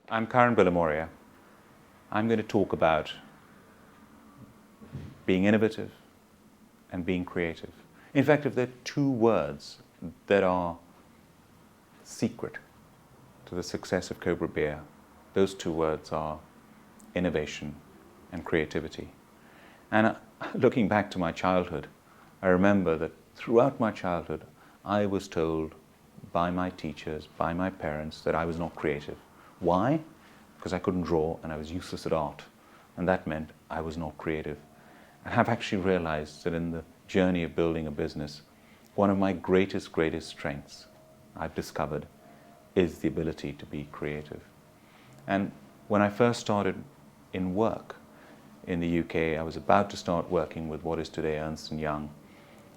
I'm Karan Bilimoria. I'm going to talk about being innovative and being creative. In fact, if there are two words that are secret to the success of Cobra Beer, those two words are innovation and creativity. And looking back to my childhood, I remember that throughout my childhood, I was told by my teachers, by my parents, that I was not creative. Why? Because I couldn't draw and I was useless at art. And that meant I was not creative. And I've actually realized that in the journey of building a business, one of my greatest strengths I've discovered is the ability to be creative. And when I first started in work in the UK, I was about to start working with what is today Ernst & Young.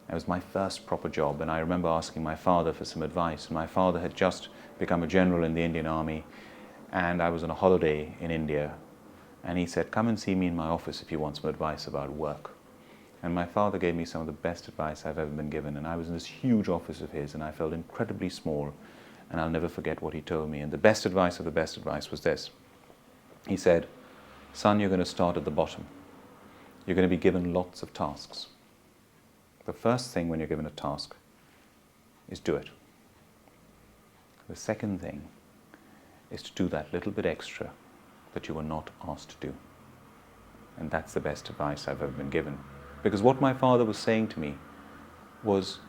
It was my first proper job, and I remember asking my father for some advice. My father had just become a general in the Indian Army, and I was on a holiday in India, and he said, "Come and see me in my office if you want some advice about work." And my father gave me some of the best advice I've ever been given, and I was in this huge office of his, and I felt incredibly small, and I'll never forget what he told me. And the best advice of the best advice was this. He said, "Son, you're going to start at the bottom. You're going to be given lots of tasks. The first thing when you're given a task is do it. The second thing is to do that little bit extra that you were not asked to do." And that's the best advice I've ever been given. Because what my father was saying to me was,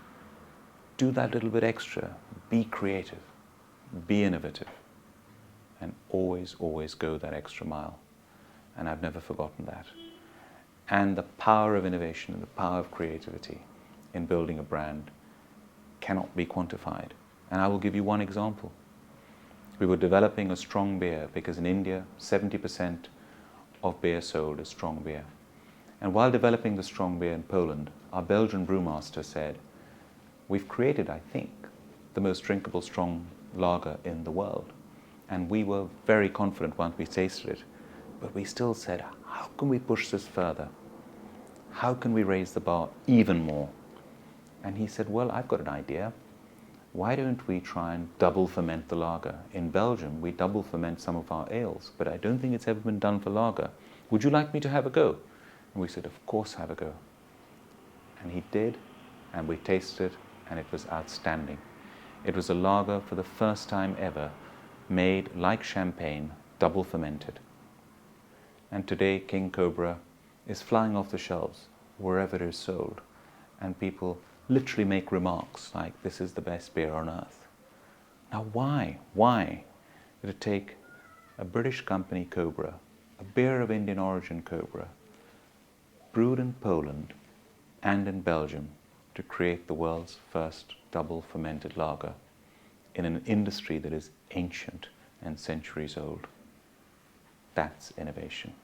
do that little bit extra, be creative, be innovative, and always go that extra mile. And I've never forgotten that. And the power of innovation and the power of creativity in building a brand cannot be quantified. And I will give you one example. We were developing a strong beer because in India, 70% of beer sold is strong beer. And while developing the strong beer in Poland, our Belgian brewmaster said, "We've created, I think, the most drinkable strong lager in the world." And we were very confident once we tasted it, but we still said, how can we push this further? How can we raise the bar even more? And he said, "Well, I've got an idea. Why don't we try and double ferment the lager? In Belgium, we double ferment some of our ales, but I don't think it's ever been done for lager. Would you like me to have a go?" And we said, "Of course, have a go." And he did, and we tasted it, and it was outstanding. It was a lager for the first time ever, made like champagne, double fermented. And today, King Cobra is flying off the shelves wherever it is sold, and people literally make remarks like, "This is the best beer on earth." Now why did it take a British company, Cobra, a beer of Indian origin, Cobra, brewed in Poland and in Belgium, to create the world's first double fermented lager in an industry that is ancient and centuries old? That's innovation.